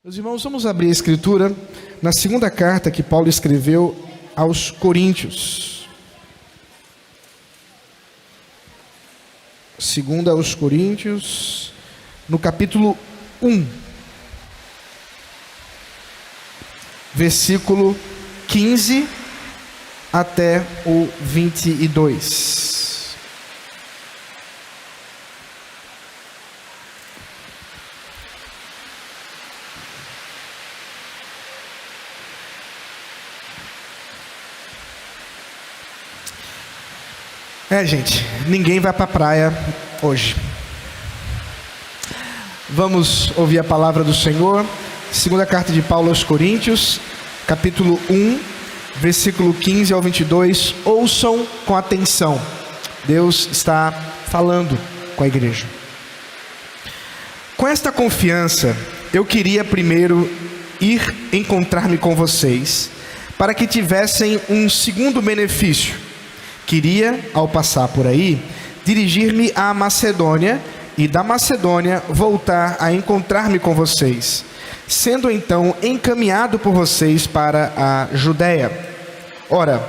Meus irmãos, vamos abrir a Escritura na segunda carta que Paulo escreveu aos Coríntios. Segunda aos Coríntios, no capítulo 1, versículo 15 até o 22. Gente, ninguém vai para a praia hoje. Vamos ouvir a palavra do Senhor. Segunda carta de Paulo aos Coríntios, capítulo 1, versículo 15 ao 22. Ouçam com atenção. Deus está falando com a igreja. Com esta confiança, eu queria primeiro ir encontrar-me com vocês, para que tivessem um segundo benefício. Queria, ao passar por aí, dirigir-me à Macedônia e da Macedônia voltar a encontrar-me com vocês, sendo então encaminhado por vocês para a Judéia. Ora,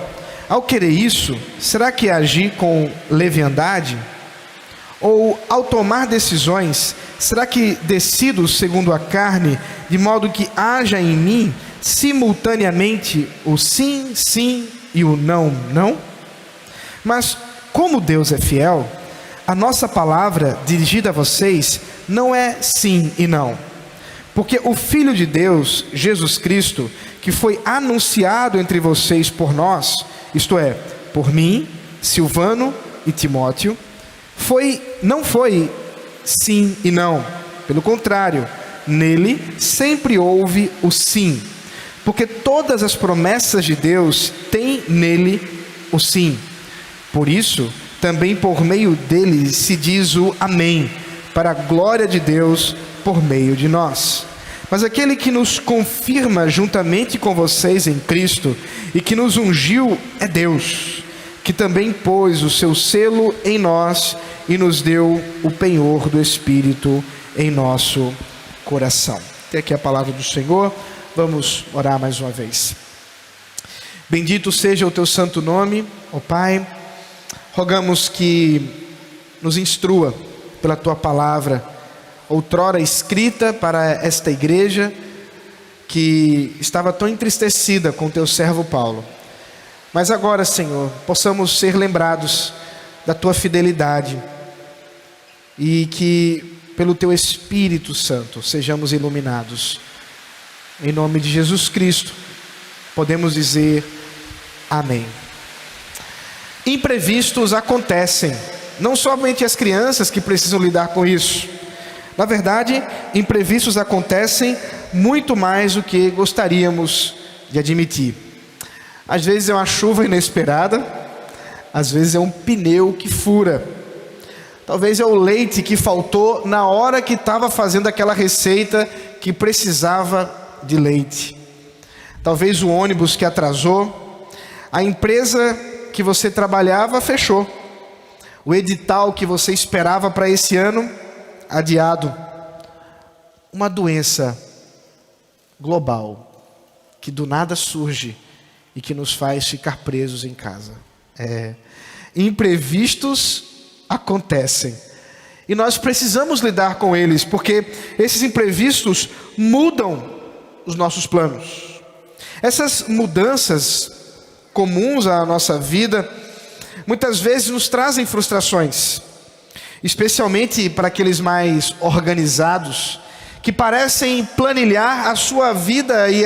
ao querer isso, será que agi com leviandade? Ou ao tomar decisões, será que decido segundo a carne, de modo que haja em mim simultaneamente o sim, sim e o não, não? Mas, como Deus é fiel, a nossa palavra dirigida a vocês não é sim e não. Porque o Filho de Deus, Jesus Cristo, que foi anunciado entre vocês por nós, isto é, por mim, Silvano e Timóteo, não foi sim e não. Pelo contrário, nele sempre houve o sim. Porque todas as promessas de Deus têm nele o sim. Por isso, também por meio dele se diz o amém, para a glória de Deus por meio de nós. Mas aquele que nos confirma juntamente com vocês em Cristo e que nos ungiu é Deus, que também pôs o seu selo em nós e nos deu o penhor do Espírito em nosso coração. Até aqui a palavra do Senhor. Vamos orar mais uma vez. Bendito seja o teu santo nome, ó Pai. Rogamos que nos instrua pela tua palavra, outrora escrita para esta igreja que estava tão entristecida com teu servo Paulo. Mas agora, Senhor, possamos ser lembrados da tua fidelidade e que pelo teu Espírito Santo sejamos iluminados. Em nome de Jesus Cristo, podemos dizer amém. Imprevistos acontecem, não somente as crianças que precisam lidar com isso. Na verdade, imprevistos acontecem muito mais do que gostaríamos de admitir. Às vezes é uma chuva inesperada, às vezes é um pneu que fura, talvez é o leite que faltou na hora que estava fazendo aquela receita que precisava de leite, talvez o ônibus que atrasou, a empresa que você trabalhava fechou, o edital que você esperava para esse ano adiado, uma doença global que do nada surge e que nos faz ficar presos em casa. Imprevistos acontecem e nós precisamos lidar com eles, porque esses imprevistos mudam os nossos planos. Essas mudanças comuns à nossa vida, muitas vezes nos trazem frustrações, especialmente para aqueles mais organizados, que parecem planilhar a sua vida e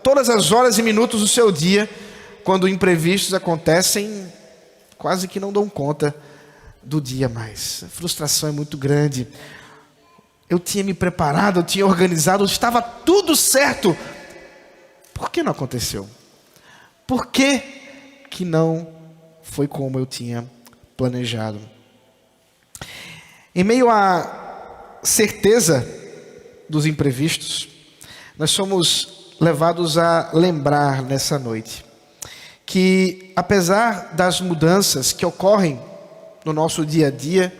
todas as horas e minutos do seu dia. Quando imprevistos acontecem, quase que não dão conta do dia mais. A frustração é muito grande. Eu tinha me preparado, eu tinha organizado, estava tudo certo. Por que não aconteceu? Por que que não foi como eu tinha planejado? Em meio à certeza dos imprevistos, nós somos levados a lembrar nessa noite que, apesar das mudanças que ocorrem no nosso dia a dia,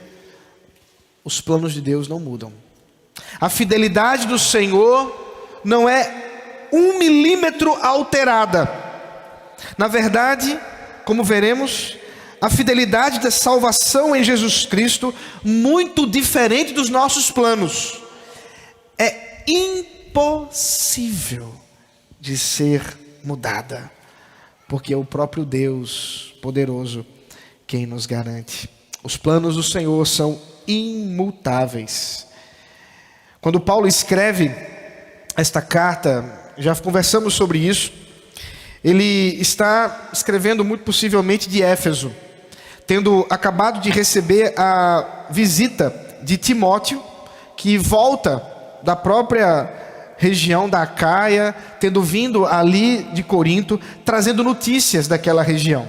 os planos de Deus não mudam. A fidelidade do Senhor não é 1 milímetro alterada. Na verdade, como veremos, a fidelidade da salvação em Jesus Cristo, muito diferente dos nossos planos, é impossível de ser mudada, porque é o próprio Deus poderoso quem nos garante. Os planos do Senhor são imutáveis. Quando Paulo escreve esta carta, já conversamos sobre isso, ele está escrevendo muito possivelmente de Éfeso, tendo acabado de receber a visita de Timóteo, que volta da própria região da Acaia, tendo vindo ali de Corinto, trazendo notícias daquela região.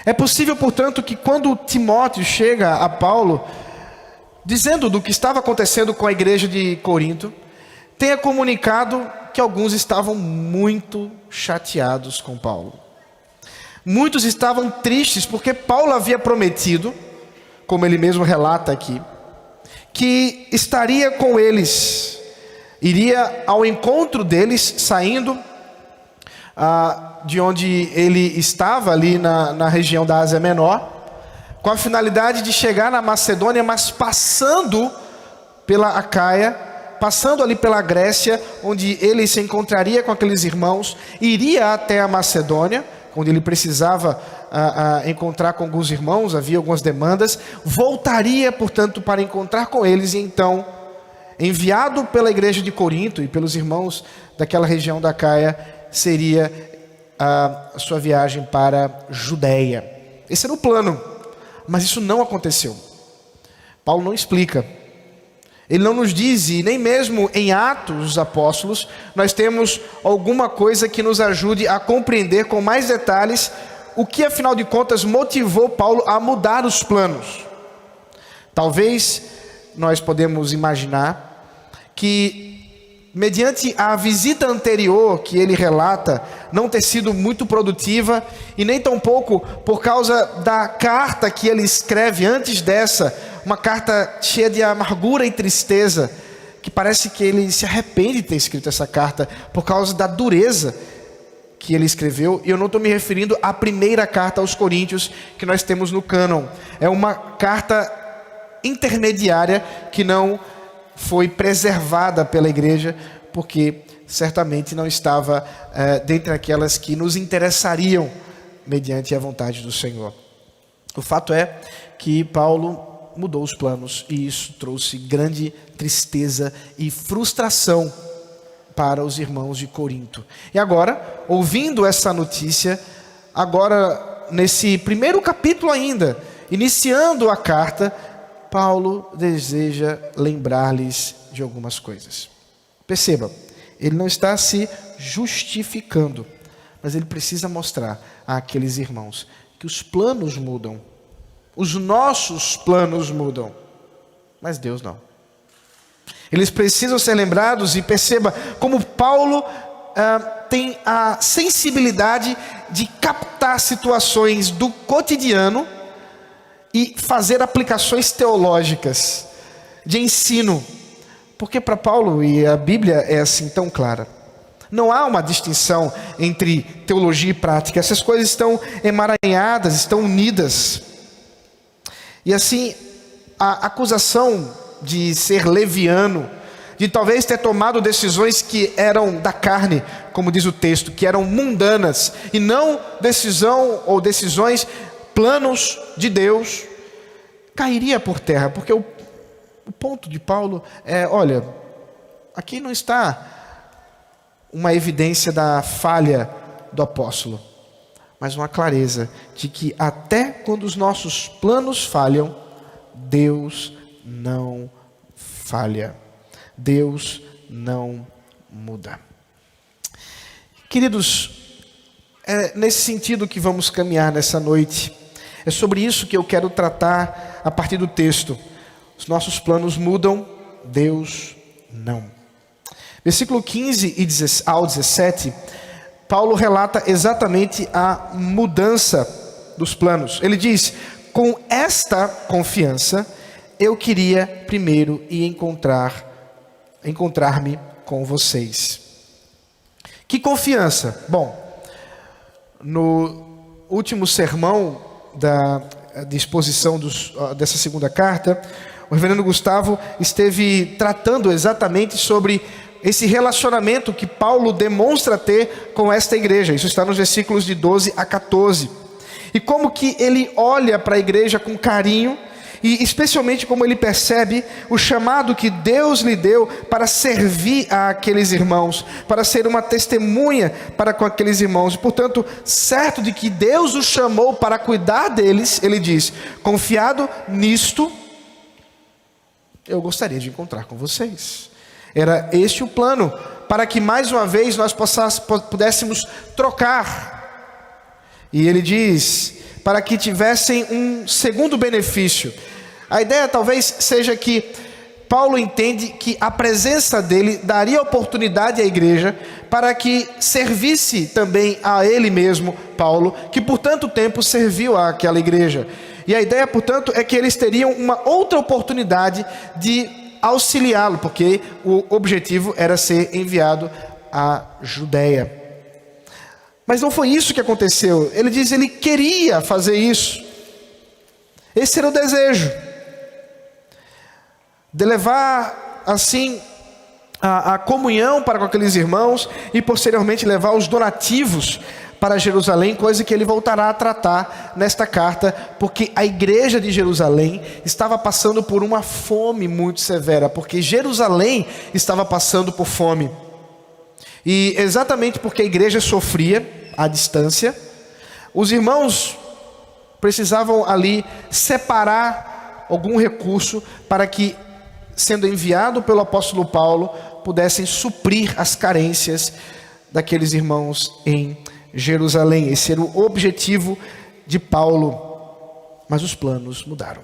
É possível, portanto, que quando Timóteo chega a Paulo, dizendo do que estava acontecendo com a igreja de Corinto, tenha comunicado que alguns estavam muito chateados com Paulo. Muitos estavam tristes porque Paulo havia prometido, como ele mesmo relata aqui, que estaria com eles, iria ao encontro deles, saindo de onde ele estava, ali na região da Ásia Menor, com a finalidade de chegar na Macedônia, mas passando pela Acaia, passando ali pela Grécia, onde ele se encontraria com aqueles irmãos, iria até a Macedônia, onde ele precisava encontrar com alguns irmãos, havia algumas demandas, voltaria, portanto, para encontrar com eles, e então, enviado pela igreja de Corinto e pelos irmãos daquela região da Acaia, seria a sua viagem para Judeia. Esse era o plano, mas isso não aconteceu. Paulo não explica. Ele não nos diz, e nem mesmo em Atos dos Apóstolos, nós temos alguma coisa que nos ajude a compreender com mais detalhes o que, afinal de contas, motivou Paulo a mudar os planos. Talvez nós podemos imaginar que, mediante a visita anterior que ele relata não ter sido muito produtiva, e nem tampouco por causa da carta que ele escreve antes dessa, uma carta cheia de amargura e tristeza, que parece que ele se arrepende de ter escrito essa carta por causa da dureza que ele escreveu. E eu não estou me referindo à primeira carta aos Coríntios que nós temos no cânon. É uma carta intermediária que não foi preservada pela igreja, porque certamente não estava dentre aquelas que nos interessariam mediante a vontade do Senhor. O fato é que Paulo mudou os planos, e isso trouxe grande tristeza e frustração para os irmãos de Corinto. E agora, ouvindo essa notícia, agora nesse primeiro capítulo ainda, iniciando a carta, Paulo deseja lembrar-lhes de algumas coisas. Perceba, ele não está se justificando, mas ele precisa mostrar àqueles irmãos que os planos mudam, os nossos planos mudam, mas Deus não. Eles precisam ser lembrados, e perceba como Paulo tem a sensibilidade de captar situações do cotidiano e fazer aplicações teológicas, de ensino, porque para Paulo, e a Bíblia é assim tão clara, não há uma distinção entre teologia e prática, essas coisas estão emaranhadas, estão unidas. E assim, a acusação de ser leviano, de talvez ter tomado decisões que eram da carne, como diz o texto, que eram mundanas, e não decisões, planos de Deus, cairia por terra, porque o ponto de Paulo é, olha, aqui não está uma evidência da falha do apóstolo, mas uma clareza de que até quando os nossos planos falham, Deus não falha. Deus não muda. Queridos, é nesse sentido que vamos caminhar nessa noite. É sobre isso que eu quero tratar a partir do texto. Os nossos planos mudam, Deus não. Versículo 15 ao 17, Paulo relata exatamente a mudança dos planos. Ele diz: com esta confiança, eu queria primeiro ir encontrar encontrar-me com vocês. Que confiança! Bom, no último sermão da exposição dessa segunda carta, o reverendo Gustavo esteve tratando exatamente sobre esse relacionamento que Paulo demonstra ter com esta igreja. Isso está nos versículos de 12 a 14. E como que ele olha para a igreja com carinho, e especialmente como ele percebe o chamado que Deus lhe deu para servir àqueles irmãos, para ser uma testemunha para com aqueles irmãos. E, portanto, certo de que Deus o chamou para cuidar deles, ele diz: confiado nisto, eu gostaria de encontrar com vocês. Era este o plano, para que mais uma vez nós pudéssemos trocar. E ele diz, para que tivessem um segundo benefício. A ideia talvez seja que Paulo entende que a presença dele daria oportunidade à igreja para que servisse também a ele mesmo, Paulo, que por tanto tempo serviu àquela igreja. E a ideia, portanto, é que eles teriam uma outra oportunidade de auxiliá-lo, porque o objetivo era ser enviado à Judeia. Mas não foi isso que aconteceu. Ele diz, ele queria fazer isso. Esse era o desejo. De levar, assim, a comunhão para com aqueles irmãos e posteriormente levar os donativos para Jerusalém, coisa que ele voltará a tratar nesta carta, porque a igreja de Jerusalém estava passando por uma fome muito severa, porque Jerusalém estava passando por fome. E exatamente porque a igreja sofria à distância, os irmãos precisavam ali separar algum recurso para que, sendo enviado pelo apóstolo Paulo, pudessem suprir as carências daqueles irmãos em Jerusalém. Esse era o objetivo de Paulo, mas os planos mudaram.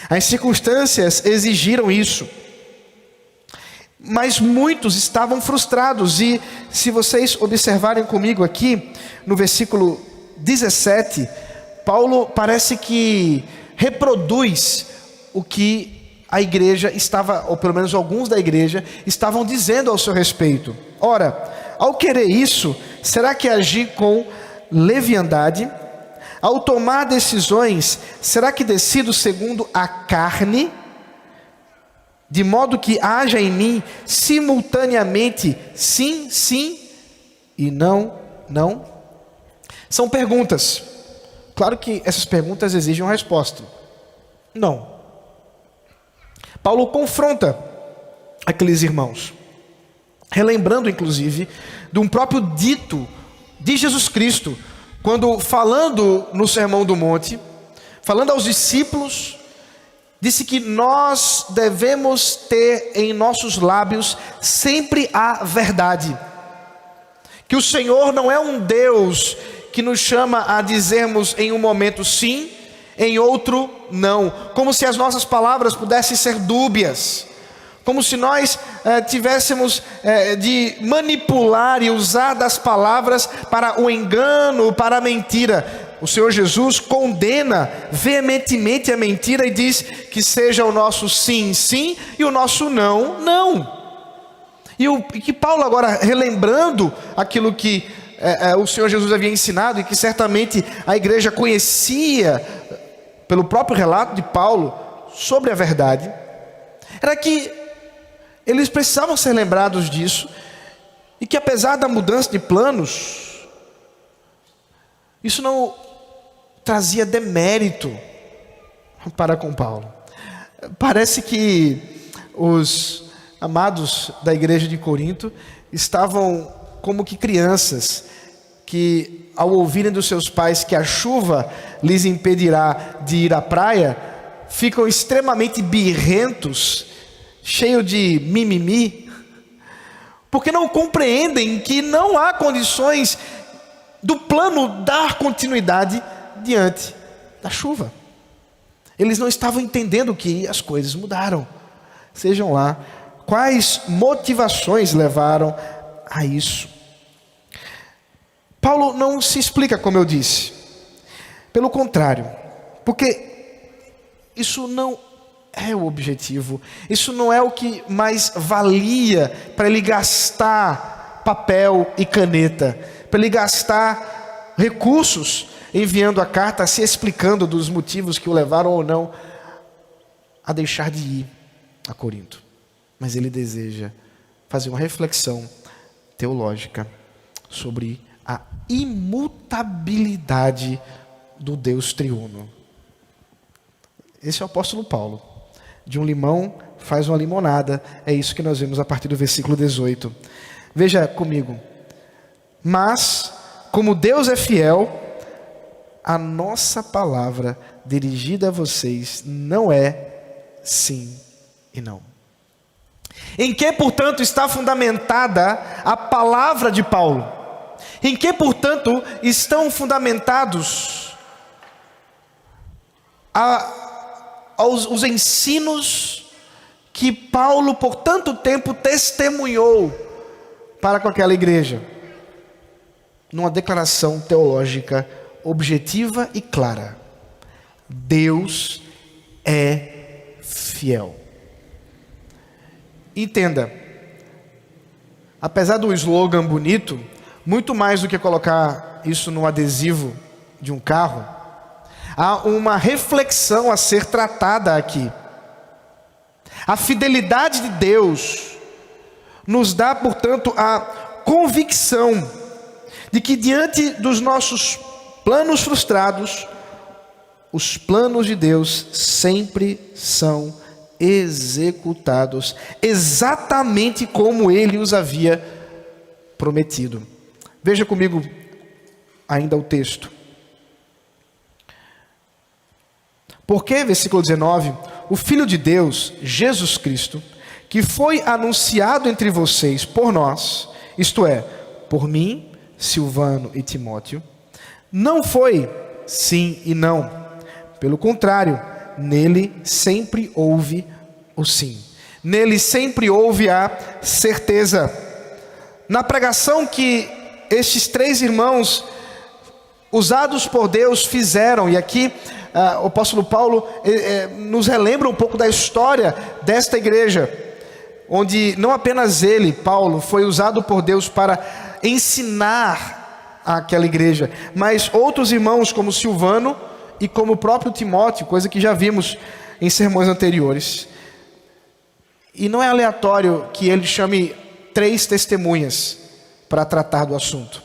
As circunstâncias exigiram isso, mas muitos estavam frustrados. E se vocês observarem comigo aqui, no versículo 17, Paulo parece que reproduz o que a igreja estava, ou pelo menos alguns da igreja, estavam dizendo ao seu respeito. Ora, ao querer isso, será que agir com leviandade? Ao tomar decisões, será que decido segundo a carne? De modo que haja em mim simultaneamente sim, sim e não, não? São perguntas. Claro que essas perguntas exigem uma resposta. Não. Paulo confronta aqueles irmãos, relembrando inclusive de um próprio dito de Jesus Cristo, quando falando no Sermão do Monte, falando aos discípulos, disse que nós devemos ter em nossos lábios sempre a verdade, que o Senhor não é um Deus que nos chama a dizermos em um momento sim, em outro não, como se as nossas palavras pudessem ser dúbias, como se nós tivéssemos de manipular e usar das palavras para o engano, para a mentira. O Senhor Jesus condena veementemente a mentira e diz que seja o nosso sim, sim, e o nosso não, não. E que Paulo agora, relembrando aquilo que o Senhor Jesus havia ensinado, e que certamente a igreja conhecia pelo próprio relato de Paulo sobre a verdade, era que eles precisavam ser lembrados disso, e que apesar da mudança de planos, isso não trazia demérito para com Paulo. Parece que os amados da igreja de Corinto estavam como que crianças que, ao ouvirem dos seus pais que a chuva lhes impedirá de ir à praia, ficam extremamente birrentos, cheios de mimimi, porque não compreendem que não há condições do plano dar continuidade diante da chuva. Eles não estavam entendendo que as coisas mudaram. Sejam lá quais motivações levaram a isso. Paulo não se explica, como eu disse. Pelo contrário, porque isso não é o objetivo. Isso não é o que mais valia para ele gastar papel e caneta, para ele gastar recursos enviando a carta, se explicando dos motivos que o levaram ou não a deixar de ir a Corinto. Mas ele deseja fazer uma reflexão teológica sobre a imutabilidade do Deus triuno. Esse é o apóstolo Paulo. De um limão faz uma limonada. É isso que nós vemos a partir do versículo 18. Veja comigo. Mas, como Deus é fiel, a nossa palavra dirigida a vocês não é sim e não. Em que, portanto, está fundamentada a palavra de Paulo? Em que, portanto, estão fundamentados os ensinos que Paulo por tanto tempo testemunhou para com aquela igreja? Numa declaração teológica objetiva e clara: Deus é fiel. Entenda, apesar do slogan bonito, muito mais do que colocar isso no adesivo de um carro, há uma reflexão a ser tratada aqui. A fidelidade de Deus nos dá, portanto, a convicção de que diante dos nossos planos frustrados, os planos de Deus sempre são executados exatamente como Ele os havia prometido. Veja comigo ainda o texto. Porque, versículo 19, o Filho de Deus, Jesus Cristo, que foi anunciado entre vocês por nós, isto é, por mim, Silvano e Timóteo, não foi sim e não. Pelo contrário, nele sempre houve o sim. Nele sempre houve a certeza. Na pregação que estes três irmãos, usados por Deus, fizeram, e aqui o apóstolo Paulo nos relembra um pouco da história desta igreja, onde não apenas ele, Paulo, foi usado por Deus para ensinar aquela igreja, mas outros irmãos como Silvano e como o próprio Timóteo, coisa que já vimos em sermões anteriores. E não é aleatório que ele chame três testemunhas para tratar do assunto.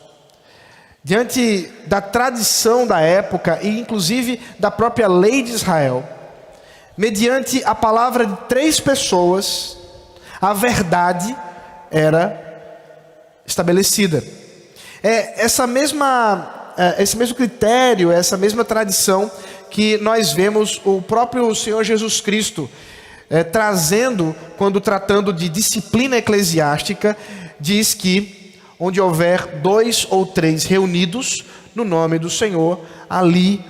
Diante da tradição da época e inclusive da própria lei de Israel, mediante a palavra de três pessoas, a verdade era estabelecida. Esse mesmo critério, essa mesma tradição que nós vemos o próprio Senhor Jesus Cristo trazendo quando tratando de disciplina eclesiástica, diz que onde houver 2 ou 3 reunidos no nome do Senhor, ali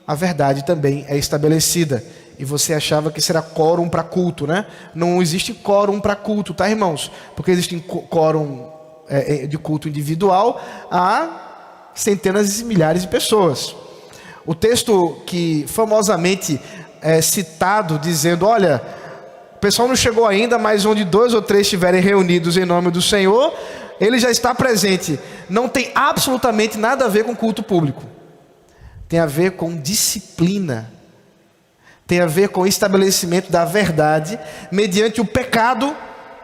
a verdade também é estabelecida. E você achava que será quórum para culto, né? Não existe quórum para culto, tá, irmãos? Porque existe quórum de culto individual a centenas e milhares de pessoas. O texto que famosamente é citado dizendo, olha, o pessoal não chegou ainda, mas onde 2 ou 3 estiverem reunidos em nome do Senhor, ele já está presente. Não tem absolutamente nada a ver com culto público. Tem a ver com disciplina. Tem a ver com o estabelecimento da verdade mediante o pecado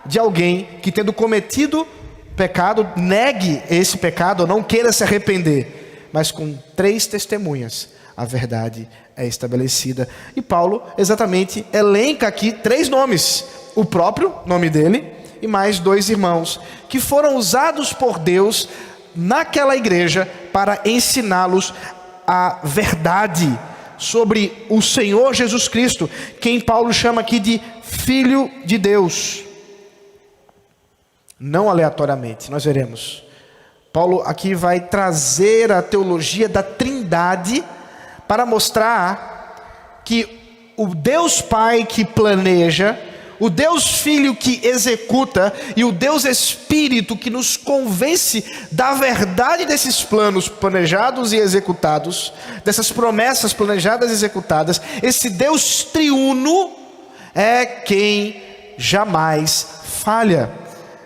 de alguém que, tendo cometido pecado, negue esse pecado ou não queira se arrepender. Mas com 3 testemunhas, a verdade é estabelecida. E Paulo exatamente elenca aqui 3 nomes. O próprio nome dele e mais 2 irmãos que foram usados por Deus naquela igreja para ensiná-los a verdade sobre o Senhor Jesus Cristo, quem Paulo chama aqui de Filho de Deus. Não aleatoriamente, nós veremos. Paulo aqui vai trazer a teologia da Trindade para mostrar que o Deus Pai que planeja, o Deus Filho que executa e o Deus Espírito que nos convence da verdade desses planos planejados e executados, dessas promessas planejadas e executadas, esse Deus triuno é quem jamais falha,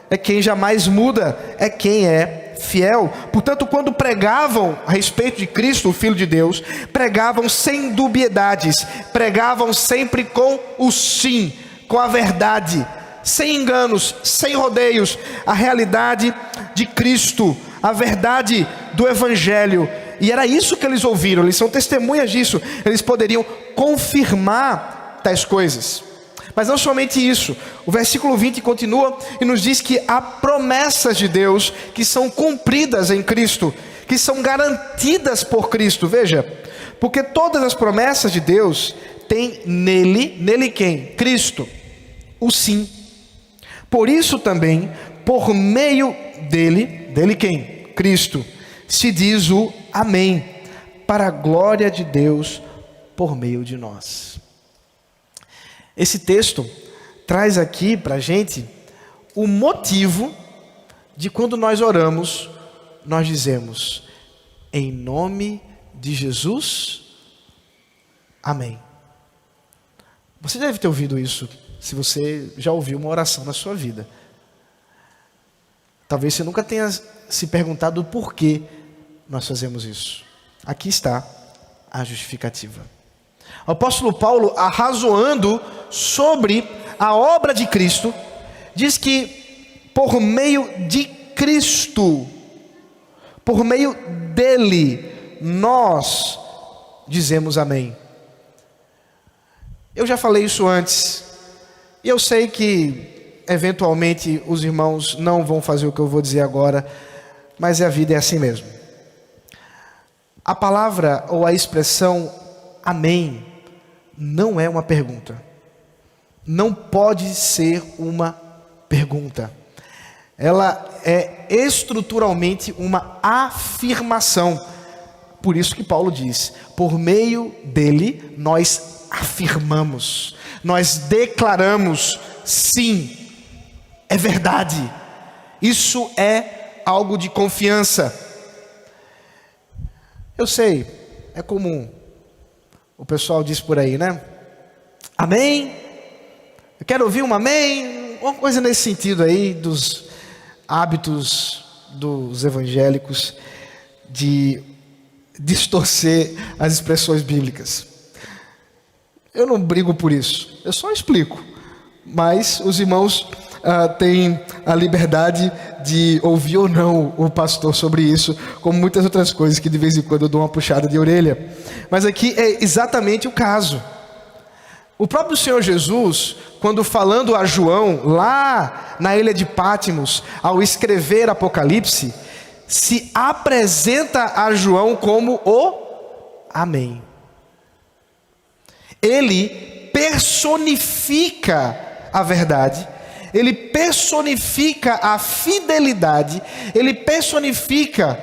é quem jamais muda, é quem é fiel. Portanto, quando pregavam a respeito de Cristo, o Filho de Deus, pregavam sem dubiedades, pregavam sempre com o sim, com a verdade, sem enganos, sem rodeios, a realidade de Cristo, a verdade do Evangelho. E era isso que eles ouviram, eles são testemunhas disso, eles poderiam confirmar tais coisas. Mas não somente isso, o versículo 20 continua e nos diz que há promessas de Deus que são cumpridas em Cristo, que são garantidas por Cristo. Veja, porque todas as promessas de Deus têm nele quem? Cristo, o sim. Por isso também, por meio dele quem? Cristo, se diz o amém, para a glória de Deus por meio de nós. Esse texto traz aqui para a gente o motivo de quando nós oramos, nós dizemos, em nome de Jesus, amém. Você deve ter ouvido isso, se você já ouviu uma oração na sua vida. Talvez você nunca tenha se perguntado por que nós fazemos isso. Aqui está a justificativa. O apóstolo Paulo, arrazoando sobre a obra de Cristo, diz que por meio de Cristo, por meio dele, nós dizemos amém. Eu já falei isso antes, e eu sei que eventualmente os irmãos não vão fazer o que eu vou dizer agora, mas a vida é assim mesmo. A palavra ou a expressão amém não é uma pergunta. Não pode ser uma pergunta. Ela é estruturalmente uma afirmação. Por isso que Paulo diz, por meio dele nós afirmamos, nós declaramos, sim, é verdade. Isso é algo de confiança. Eu sei, é comum. O pessoal diz por aí, né? Amém? Eu quero ouvir um amém. Uma coisa nesse sentido aí, dos hábitos dos evangélicos de distorcer as expressões bíblicas. Eu não brigo por isso, eu só explico. Mas os irmãos têm a liberdade de ouvir ou não o pastor sobre isso, como muitas outras coisas que de vez em quando eu dou uma puxada de orelha. Mas aqui é exatamente o caso. O próprio Senhor Jesus, quando falando a João, lá na ilha de Pátimos, ao escrever Apocalipse, se apresenta a João como o Amém. Ele personifica a verdade, ele personifica a fidelidade, ele personifica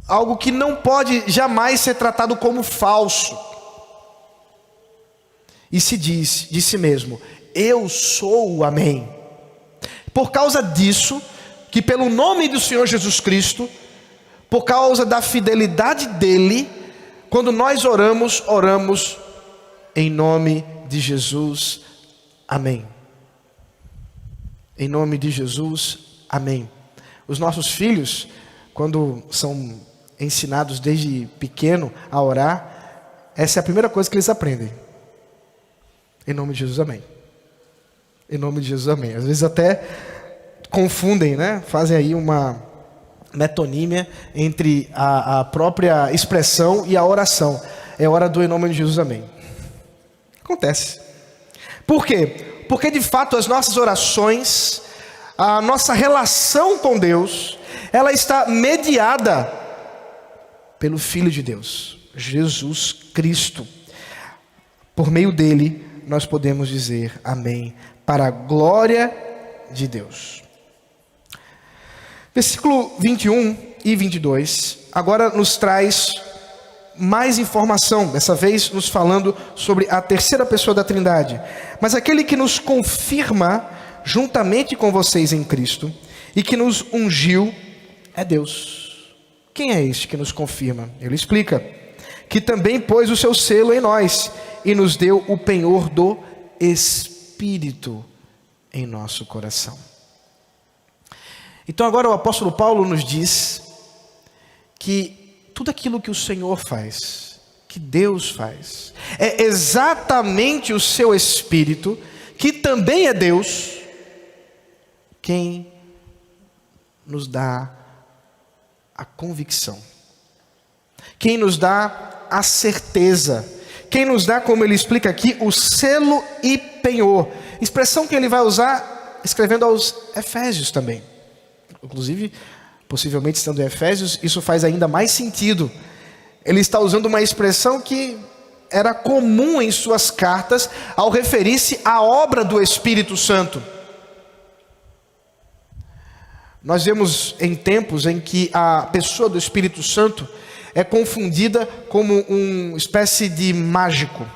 algo que não pode jamais ser tratado como falso. E se diz de si mesmo, eu sou o Amém. Por causa disso, que pelo nome do Senhor Jesus Cristo, por causa da fidelidade dele, quando nós oramos, oramos em nome de Jesus, amém. Em nome de Jesus, amém. Os nossos filhos, quando são ensinados desde pequeno a orar, essa é a primeira coisa que eles aprendem. Em nome de Jesus, amém. Em nome de Jesus, amém. Às vezes até confundem, né? Fazem aí uma metonímia entre a própria expressão e a oração. É hora do em nome de Jesus, amém. Acontece. Por quê? Porque de fato as nossas orações, a nossa relação com Deus, ela está mediada pelo Filho de Deus, Jesus Cristo. Por meio dele nós podemos dizer amém, para a glória de Deus. Versículo 21 e 22, agora nos traz mais informação, dessa vez nos falando sobre a terceira pessoa da Trindade. Mas aquele que nos confirma juntamente com vocês em Cristo e que nos ungiu é Deus. Quem é este que nos confirma? Ele explica que também pôs o seu selo em nós e nos deu o penhor do Espírito em nosso coração. Então agora o apóstolo Paulo nos diz que tudo aquilo que o Senhor faz, que Deus faz, é exatamente o seu Espírito, que também é Deus, quem nos dá a convicção, quem nos dá a certeza, quem nos dá, como ele explica aqui, o selo e penhor, expressão que ele vai usar escrevendo aos Efésios também. Inclusive, possivelmente estando em Efésios, isso faz ainda mais sentido. Ele está usando uma expressão que era comum em suas cartas ao referir-se à obra do Espírito Santo. Nós vemos em tempos em que a pessoa do Espírito Santo é confundida como uma espécie de mágico,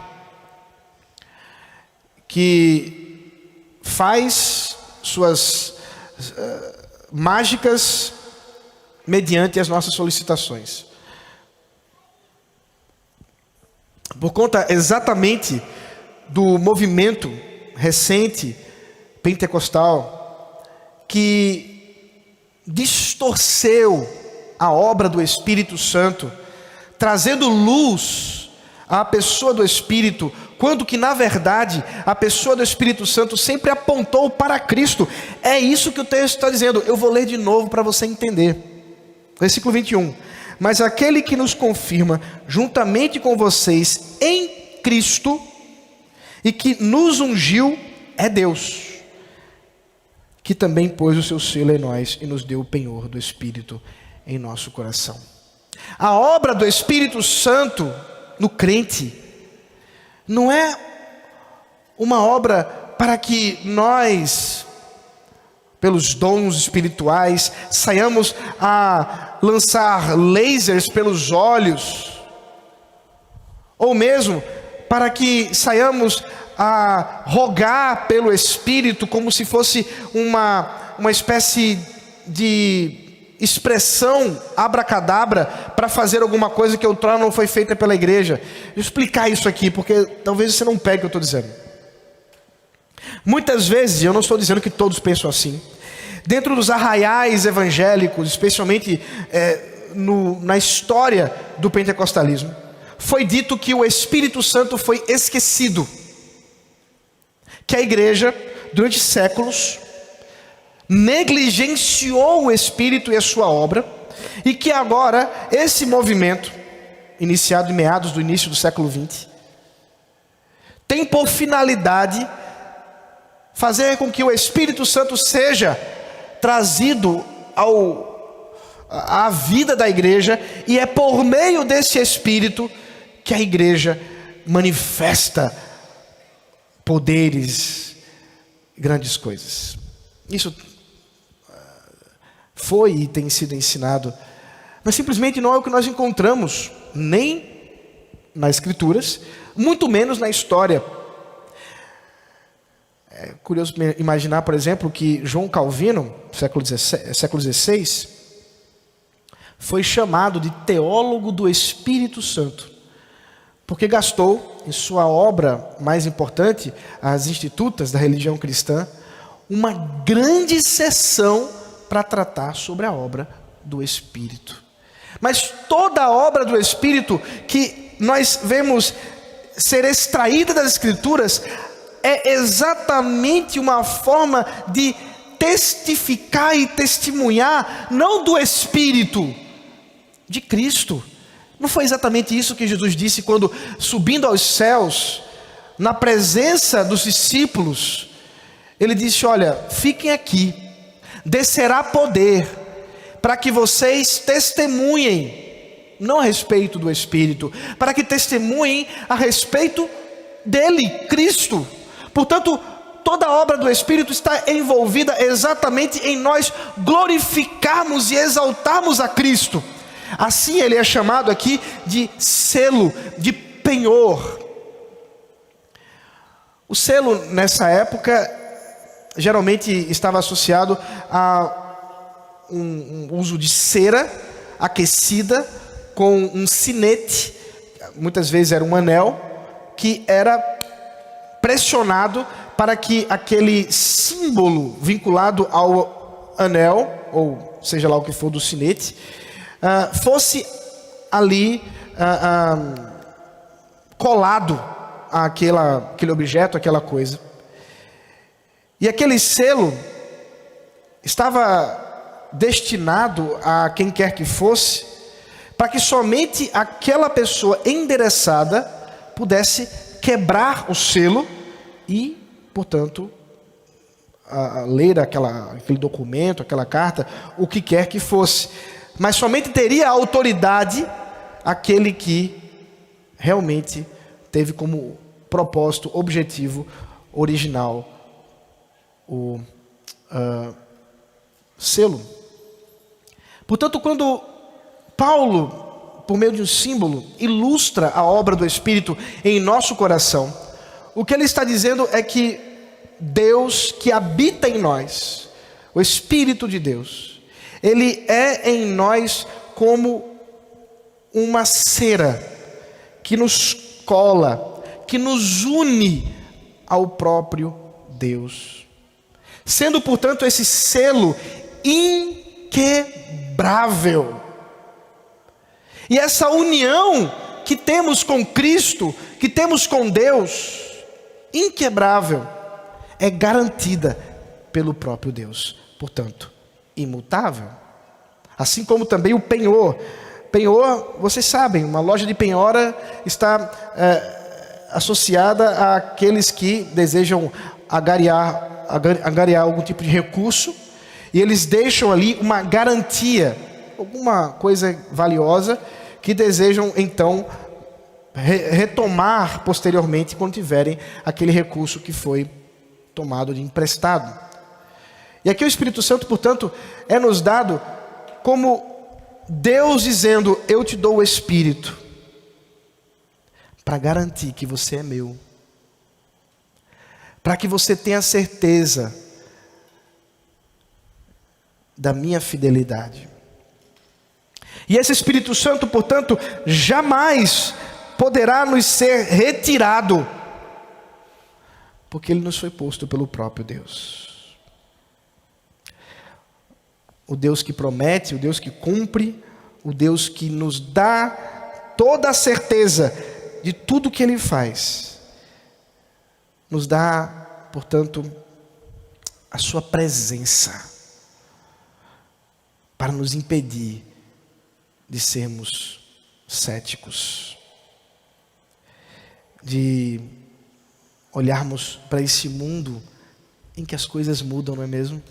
que faz suas mágicas mediante as nossas solicitações. Por conta exatamente do movimento recente pentecostal, que distorceu a obra do Espírito Santo, trazendo luz à pessoa do Espírito, quando que na verdade a pessoa do Espírito Santo sempre apontou para Cristo. É isso que o texto está dizendo. Eu vou ler de novo para você entender. Versículo 21. Mas aquele que nos confirma juntamente com vocês em Cristo e que nos ungiu é Deus, que também pôs o seu selo em nós e nos deu o penhor do Espírito em nosso coração. A obra do Espírito Santo no crente não é uma obra para que nós, pelos dons espirituais, saiamos a lançar lasers pelos olhos, ou mesmo para que saiamos a rogar pelo Espírito como se fosse uma espécie de expressão abracadabra para fazer alguma coisa que outrora não foi feita pela igreja. Vou explicar isso aqui, porque talvez você não pegue o que eu estou dizendo. Muitas vezes, eu não estou dizendo que todos pensam assim, dentro dos arraiais evangélicos, especialmente na história do pentecostalismo, foi dito que o Espírito Santo foi esquecido, que a igreja, durante séculos, negligenciou o Espírito e a sua obra, e que agora esse movimento, iniciado em meados do início do século XX, tem por finalidade fazer com que o Espírito Santo seja trazido à vida da igreja, e é por meio desse Espírito que a igreja manifesta poderes, grandes coisas. Isso foi e tem sido ensinado, mas simplesmente não é o que nós encontramos nem nas Escrituras, muito menos na história. É curioso imaginar, por exemplo, que João Calvino, século XVI, foi chamado de teólogo do Espírito Santo, porque gastou em sua obra mais importante, as Institutas da religião cristã, uma grande sessão para tratar sobre a obra do Espírito. Mas toda a obra do Espírito que nós vemos ser extraída das Escrituras é exatamente uma forma de testificar e testemunhar, não do Espírito, de Cristo. Não foi exatamente isso que Jesus disse quando, subindo aos céus, na presença dos discípulos, ele disse: olha, fiquem aqui, descerá poder, para que vocês testemunhem, não a respeito do Espírito, para que testemunhem a respeito dele, Cristo. Portanto, toda a obra do Espírito está envolvida exatamente em nós glorificarmos e exaltarmos a Cristo. Assim ele é chamado aqui de selo, de penhor. O selo nessa época geralmente estava associado a um uso de cera aquecida com um sinete, muitas vezes era um anel, que era pressionado para que aquele símbolo vinculado ao anel, ou seja lá o que for do sinete, fosse ali colado àquele objeto, aquela coisa. E aquele selo estava destinado a quem quer que fosse, para que somente aquela pessoa endereçada pudesse quebrar o selo e, portanto, ler aquele documento, aquela carta, o que quer que fosse. Mas somente teria autoridade aquele que realmente teve como propósito, objetivo original, o selo. Portanto, quando Paulo, por meio de um símbolo, ilustra a obra do Espírito em nosso coração, o que ele está dizendo é que Deus que habita em nós, o Espírito de Deus, ele é em nós como uma cera que nos cola, que nos une ao próprio Deus, sendo, portanto, esse selo inquebrável. E essa união que temos com Cristo, que temos com Deus, inquebrável, é garantida pelo próprio Deus, portanto, imutável. Assim como também o penhor. Penhor, vocês sabem, uma loja de penhora está associada àqueles que desejam angariar algum tipo de recurso, e eles deixam ali uma garantia, alguma coisa valiosa, que desejam então retomar posteriormente, quando tiverem aquele recurso que foi tomado de emprestado. E aqui o Espírito Santo, portanto, é nos dado como Deus dizendo: eu te dou o Espírito para garantir que você é meu, para que você tenha certeza da minha fidelidade. E esse Espírito Santo, portanto, jamais poderá nos ser retirado, porque ele nos foi posto pelo próprio Deus. O Deus que promete, o Deus que cumpre, o Deus que nos dá toda a certeza de tudo que ele faz, nos dá, portanto, a sua presença, para nos impedir de sermos céticos, de olharmos para esse mundo em que as coisas mudam, não é mesmo?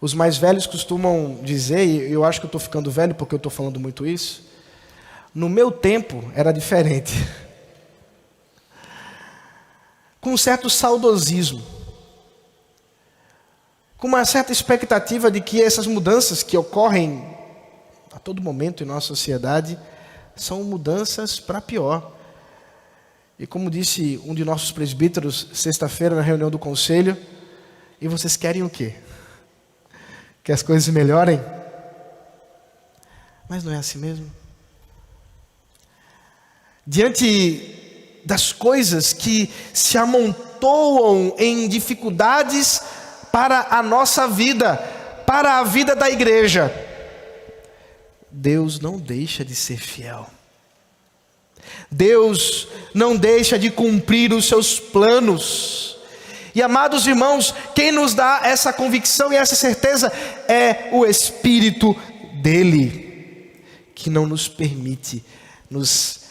Os mais velhos costumam dizer, e eu acho que eu estou ficando velho porque eu estou falando muito isso, no meu tempo era diferente. Com um certo saudosismo, com uma certa expectativa de que essas mudanças que ocorrem a todo momento em nossa sociedade são mudanças para pior. E como disse um de nossos presbíteros sexta-feira na reunião do conselho: e vocês querem o quê? Que as coisas melhorem? Mas não é assim mesmo. Diante das coisas que se amontoam em dificuldades para a nossa vida, para a vida da igreja, Deus não deixa de ser fiel. Deus não deixa de cumprir os seus planos. E, amados irmãos, quem nos dá essa convicção e essa certeza é o Espírito dele, que não nos permite nos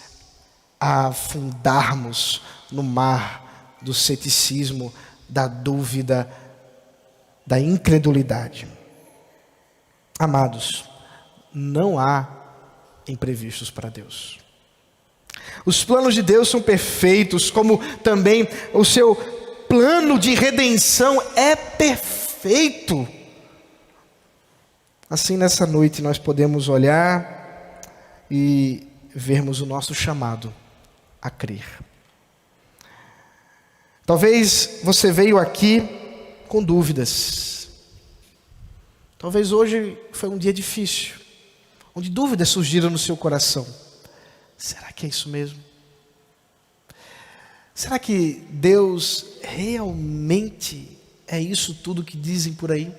afundarmos no mar do ceticismo, da dúvida, da incredulidade. Amados, não há imprevistos para Deus. Os planos de Deus são perfeitos, como também o seu plano de redenção é perfeito. Assim, nessa noite nós podemos olhar e vermos o nosso chamado a crer. Talvez você veio aqui com dúvidas. Talvez hoje foi um dia difícil, onde dúvidas surgiram no seu coração. Será que é isso mesmo? Será que Deus realmente é isso tudo que dizem por aí?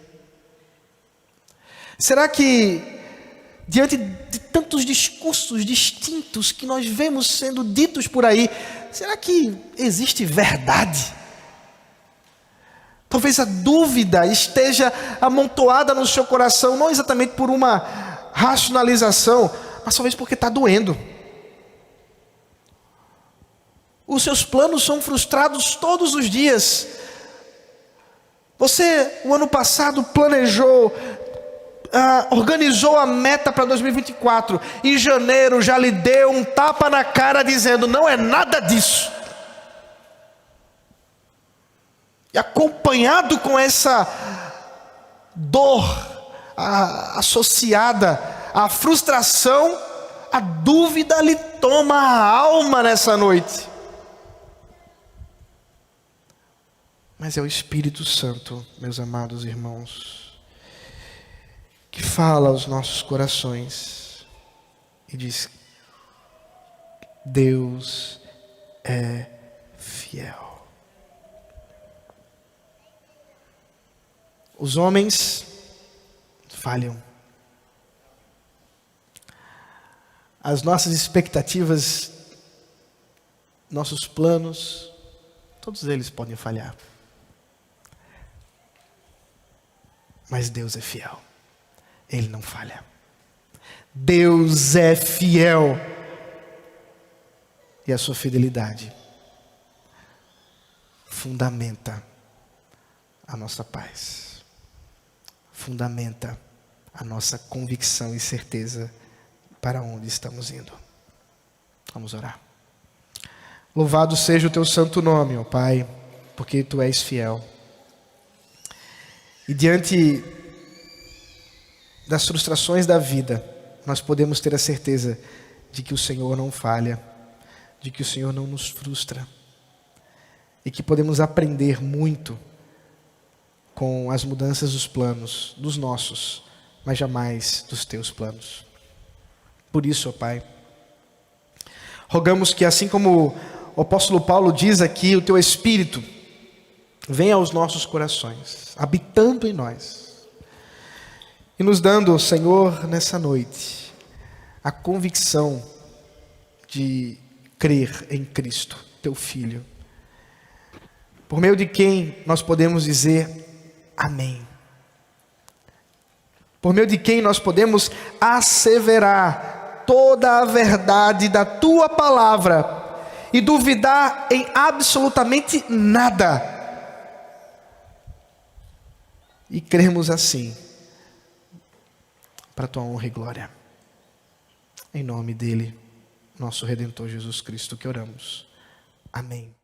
Será que, diante de tantos discursos distintos que nós vemos sendo ditos por aí, será que existe verdade? Talvez a dúvida esteja amontoada no seu coração, não exatamente por uma racionalização, mas talvez porque está doendo. Os seus planos são frustrados todos os dias. Você, o ano passado, planejou, organizou a meta para 2024. Em janeiro já lhe deu um tapa na cara dizendo, não é nada disso. E acompanhado com essa dor associada à frustração, a dúvida lhe toma a alma nessa noite. Mas é o Espírito Santo, meus amados irmãos, que fala aos nossos corações e diz: Deus é fiel. Os homens falham. As nossas expectativas, nossos planos, todos eles podem falhar. Mas Deus é fiel. Ele não falha. Deus é fiel. E a sua fidelidade fundamenta a nossa paz. Fundamenta a nossa convicção e certeza para onde estamos indo. Vamos orar. Louvado seja o teu santo nome, ó Pai, porque tu és fiel. E diante das frustrações da vida, nós podemos ter a certeza de que o Senhor não falha, de que o Senhor não nos frustra, e que podemos aprender muito com as mudanças dos planos, dos nossos, mas jamais dos teus planos. Por isso, ó Pai, rogamos que assim como o apóstolo Paulo diz aqui, o teu Espírito venha aos nossos corações, habitando em nós, e nos dando, Senhor, nessa noite, a convicção de crer em Cristo, teu Filho, por meio de quem nós podemos dizer amém. Por meio de quem nós podemos asseverar toda a verdade da tua palavra e duvidar em absolutamente nada. E crermos assim, para a tua honra e glória. Em nome dele, nosso Redentor Jesus Cristo, que oramos. Amém.